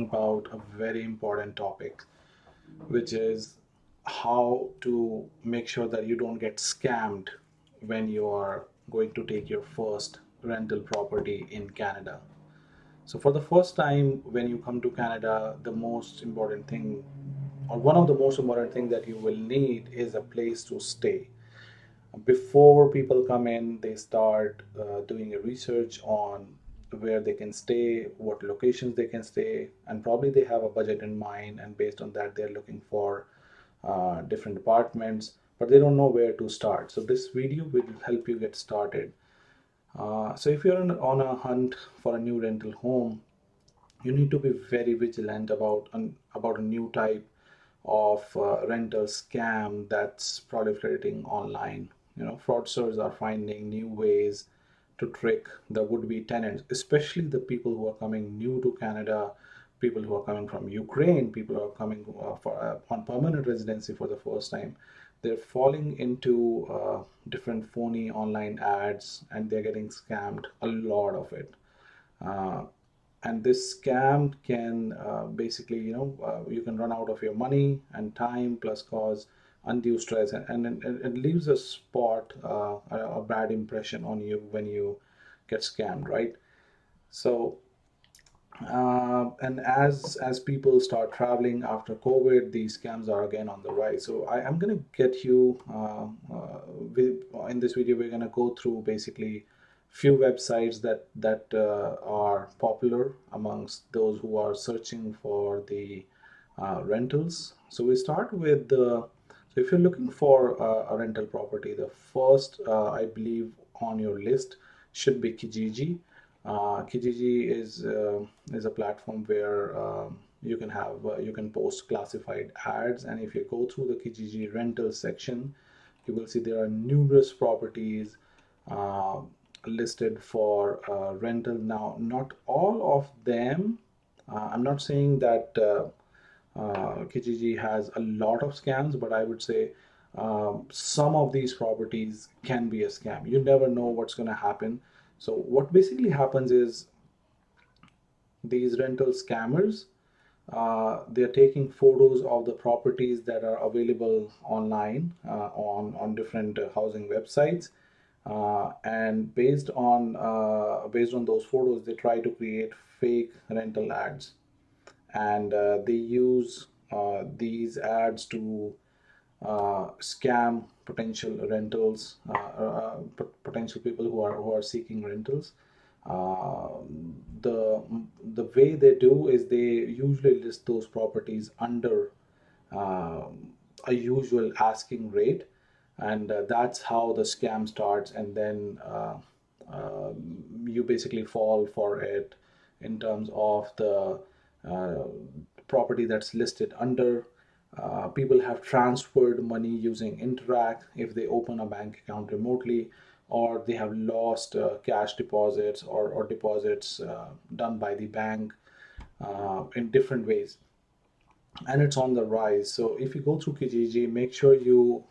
about a very important topic, which is how to make sure that you don't get scammed when you are going to take your first rental property in Canada. So, for the first time when you come to Canada, the most important thing, or one of the most important things that you will need, is a place to stay. Before people come in, they start doing a research on where they can stay, what locations they can stay, and probably they have a budget in mind, and based on that they're looking for different apartments, but they don't know where to start. So this video will help you get started. So if you're on a hunt for a new rental home, you need to be very vigilant about a new type of rental scam that's proliferating online. Fraudsters are finding new ways to trick the would-be tenants, especially the people who are coming new to Canada, people who are coming from Ukraine, people who are coming on permanent residency for the first time. They're falling into different phony online ads, and they're getting scammed a lot of it. Uh, and this scam can basically, you can run out of your money and time, plus cause undue stress, and it leaves a spot, a bad impression on you when you get scammed, right? So and as people start traveling after COVID, these scams are again on the rise. So I'm going to get you in this video. We're going to go through basically few websites that are popular amongst those who are searching for the rentals. So we start with the. So if you're looking for a rental property, the first I believe on your list should be Kijiji. Kijiji is a platform where you can post classified ads, and if you go through the Kijiji rental section, you will see there are numerous properties uh, listed for rental. Now, not all of them. I'm not saying that Kijiji has a lot of scams, but I would say some of these properties can be a scam. You never know what's going to happen. So what basically happens is these rental scammers, they're taking photos of the properties that are available online on different housing websites, and based on those photos, they try to create fake rental ads, and they use these ads to scam potential rentals, potential people who are seeking rentals. Uh, the the way they do is they usually list those properties under a usual asking rate, and that's how the scam starts. And then you basically fall for it in terms of the uh, property that's listed under. People have transferred money using Interac if they open a bank account remotely, or they have lost cash deposits or deposits done by the bank in different ways, and it's on the rise. So if you go through Kijiji, make sure you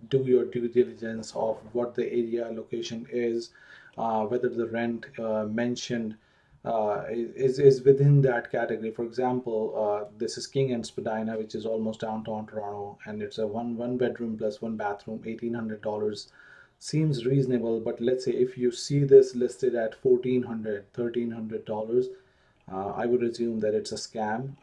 do your due diligence of what the area location is, whether the rent mentioned is within that category. For example, this is King and Spadina, which is almost downtown Toronto, and it's a one bedroom plus one bathroom, $1,800. Seems reasonable, but let's say if you see this listed at $1,300, I would assume that it's a scam.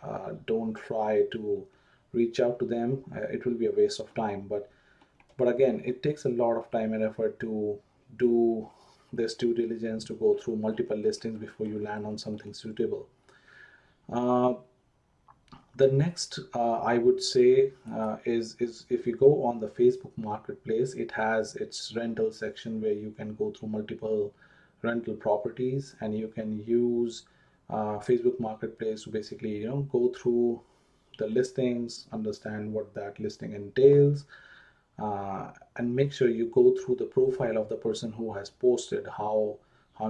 Don't try to reach out to them. It will be a waste of time. But again, it takes a lot of time and effort to do this due diligence, to go through multiple listings before you land on something suitable. Uh, the next I would say is if you go on the Facebook Marketplace, it has its rental section where you can go through multiple rental properties, and you can use Facebook Marketplace to basically go through the listings, understand what that listing entails, and make sure you go through the profile of the person who has posted. How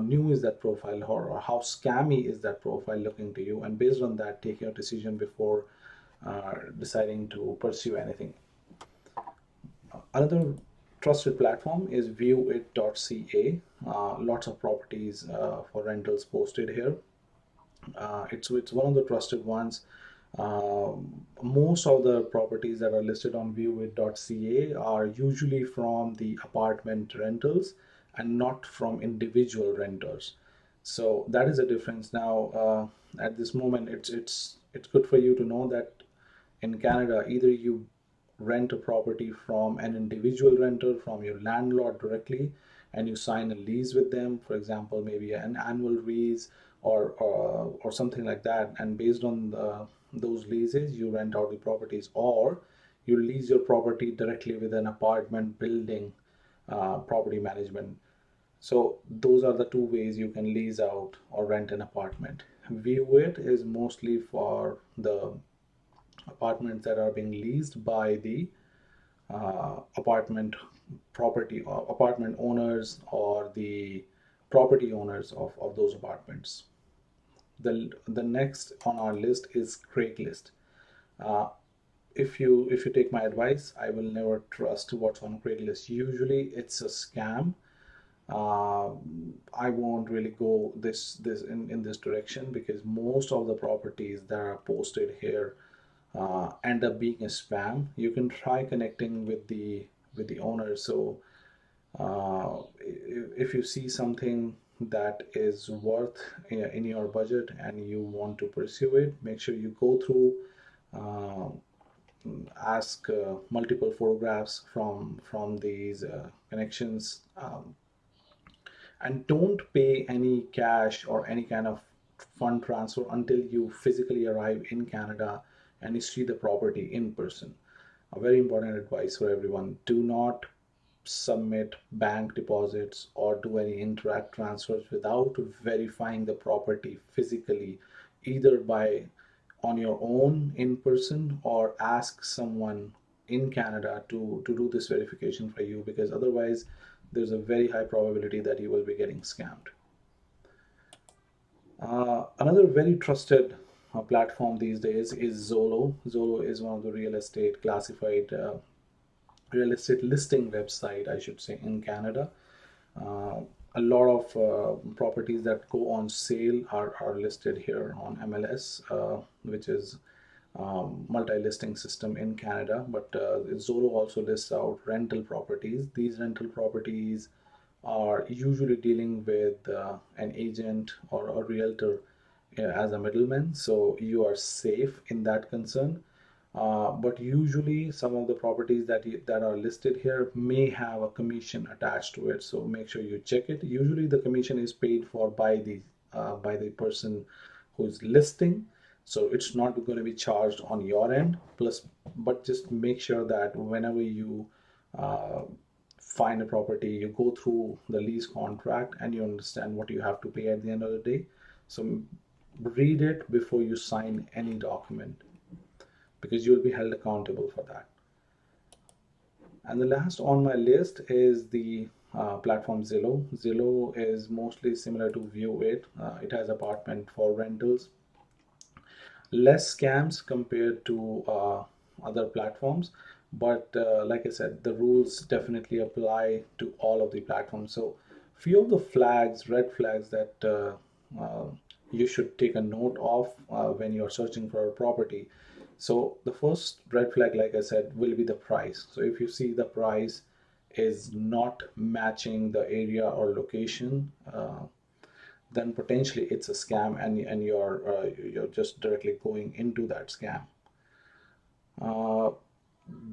new is that profile, or how scammy is that profile looking to you, and based on that, take your decision before deciding to pursue anything. Another trusted platform is viewit.ca. Lots of properties for rentals posted here. It's one of the trusted ones. Most of the properties that are listed on viewit.ca are usually from the apartment rentals and not from individual renters. So that is a difference. Now, at this moment, it's good for you to know that in Canada, either you rent a property from an individual renter, from your landlord directly, and you sign a lease with them, for example, maybe an annual lease or something like that. And based on those leases, you rent out the properties, or you lease your property directly with an apartment building property management. So those are the two ways you can lease out or rent an apartment. Viewit is mostly for the apartments that are being leased by the apartment property or apartment owners or the property owners of those apartments. The next on our list is Craigslist. Uh, if you take my advice, I will never trust what's on Craigslist. Usually, it's a scam. uh, I won't really go this in this direction because most of the properties that are posted here end up being a spam. You can try connecting with the owner. So if you see something that is worth in your budget and you want to pursue it, make sure you go through, uh, ask multiple photographs from these connections, and don't pay any cash or any kind of fund transfer until you physically arrive in Canada and you see the property in person. A very important advice for everyone: do not submit bank deposits or do any interact transfers without verifying the property physically, either by on your own in person or ask someone in Canada to do this verification for you, because otherwise there's a very high probability that you will be getting scammed. Another very trusted platform these days is Zolo. Zolo is one of the real estate listing website, I should say, in Canada. Uh, a lot of properties that go on sale are listed here on MLS, which is multi-listing system in Canada. But Zolo also lists out rental properties. These rental properties are usually dealing with an agent or a realtor as a middleman, so you are safe in that concern. But usually, some of the properties that are listed here may have a commission attached to it, so make sure you check it. Usually, the commission is paid for by the person who's listing, so it's not going to be charged on your end. Plus, but just make sure that whenever you uh, find a property, you go through the lease contract and you understand what you have to pay at the end of the day. So read it before you sign any document, because you'll be held accountable for that. And the last on my list is the platform Zillow. Zillow is mostly similar to Viewit. It has apartment for rentals, less scams compared to other platforms. But like I said, the rules definitely apply to all of the platforms. So few of the red flags that you should take a note of when you're searching for a property. So the first red flag, like I said, will be the price. So if you see the price is not matching the area or location, then potentially it's a scam, and you're just directly going into that scam. Uh,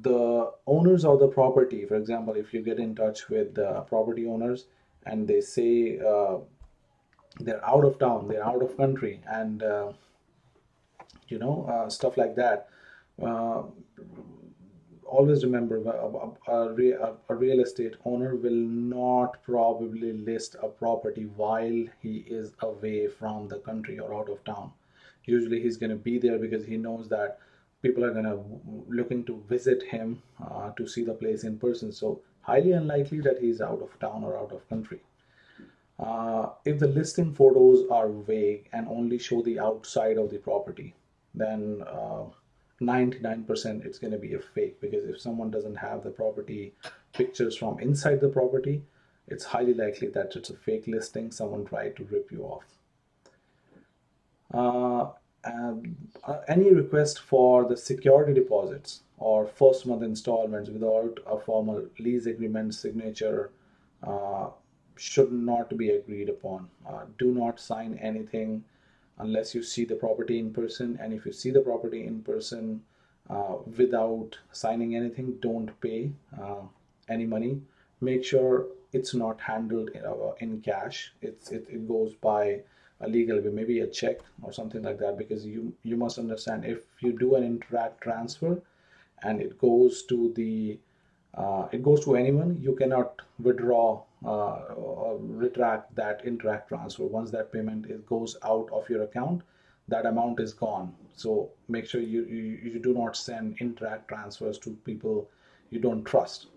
the owners of the property, for example, if you get in touch with the property owners and they say they're out of town, they're out of country, and stuff like that. Uh, Always remember, a real estate owner will not probably list a property while he is away from the country or out of town. Usually he's going to be there because he knows that people are going to looking to visit him to see the place in person. So highly unlikely that he's out of town or out of country. If the listing photos are vague and only show the outside of the property, then 99% it's going to be a fake, because if someone doesn't have the property pictures from inside the property, it's highly likely that it's a fake listing. Someone tried to rip you off. Uh, any request for the security deposits or first month installments without a formal lease agreement signature uh, should not be agreed upon. Do not sign anything unless you see the property in person. And if you see the property in person without signing anything, don't pay any money. Make sure it's not handled in cash. It goes by a legal way, maybe a check or something like that, because you must understand, if you do an Interact transfer and it goes to anyone, you cannot withdraw or retract that Interact transfer. Once that payment goes out of your account, that amount is gone. So make sure you do not send Interact transfers to people you don't trust.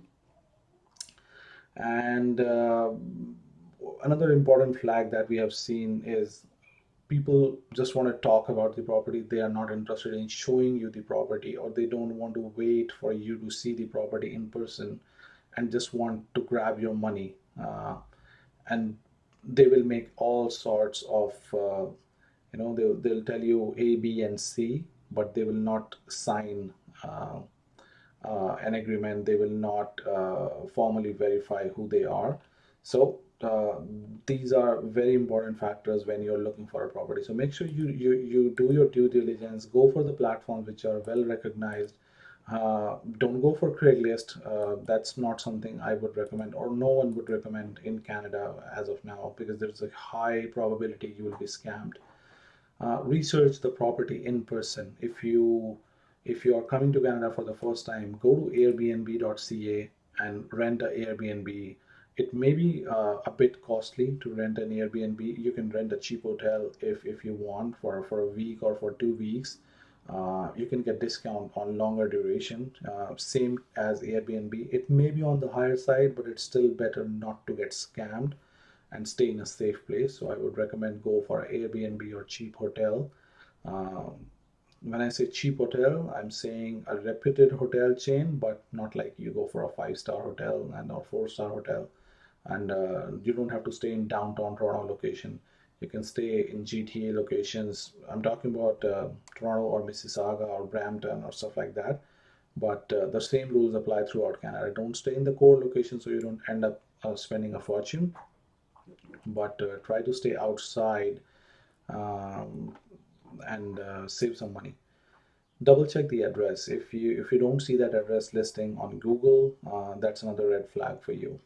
And another important flag that we have seen is people just want to talk about the property. They are not interested in showing you the property, or they don't want to wait for you to see the property in person and just want to grab your money. And they will make all sorts of they'll tell you A, B, and C, but they will not sign an agreement. They will not formally verify who they are. So these are very important factors when you're looking for a property. So make sure you do your due diligence. Go for the platforms which are well recognized. Don't go for Craigslist. That's not something I would recommend, or no one would recommend in Canada as of now, because there's a high probability you will be scammed. Research the property in person. If you are coming to Canada for the first time, go to airbnb.ca and rent an Airbnb. It may be a bit costly to rent an Airbnb. You can rent a cheap hotel if you want for a week or for 2 weeks. You can get discount on longer duration. Same as Airbnb. It may be on the higher side, but it's still better not to get scammed and stay in a safe place. So I would recommend go for Airbnb or cheap hotel. Um, when I say cheap hotel, I'm saying a reputed hotel chain, but not like you go for a 5-star hotel and or 4-star hotel, and you don't have to stay in downtown Toronto location. You can stay in GTA locations. I'm talking about Toronto or Mississauga or Brampton or stuff like that. But the same rules apply throughout Canada. Don't stay in the core location so you don't end up spending a fortune, but try to stay outside um, and save some money. Double check the address. If you don't see that address listing on Google, that's another red flag for you.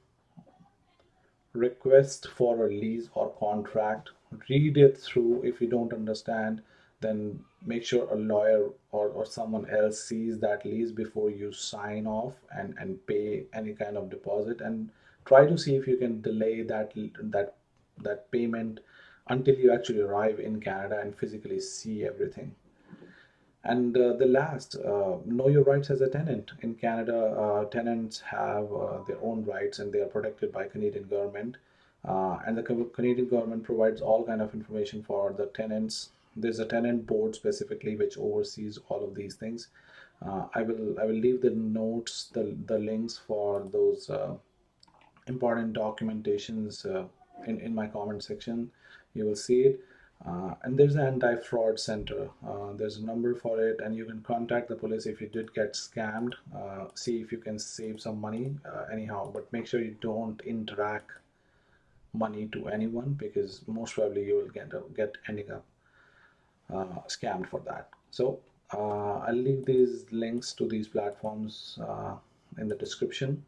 Request for a lease or contract. Read it through. If you don't understand, then make sure a lawyer or someone else sees that lease before you sign off and pay any kind of deposit, and try to see if you can delay that payment until you actually arrive in Canada and physically see everything. And the last, know your rights as a tenant. In Canada, tenants have their own rights and they are protected by Canadian government. And the Canadian government provides all kind of information for the tenants. There's a tenant board specifically which oversees all of these things. I will leave the notes, the links for those important documentations in my comment section. You will see it. And there's an anti-fraud center. There's a number for it, and you can contact the police if you did get scammed. See if you can save some money anyhow, but make sure you don't interact money to anyone, because most probably you will get ending up scammed for that. So I'll leave these links to these platforms in the description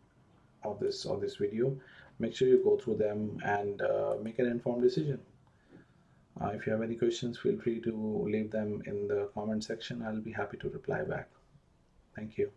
of this video. Make sure you go through them and make an informed decision. If you have any questions, feel free to leave them in the comment section. I'll be happy to reply back. Thank you.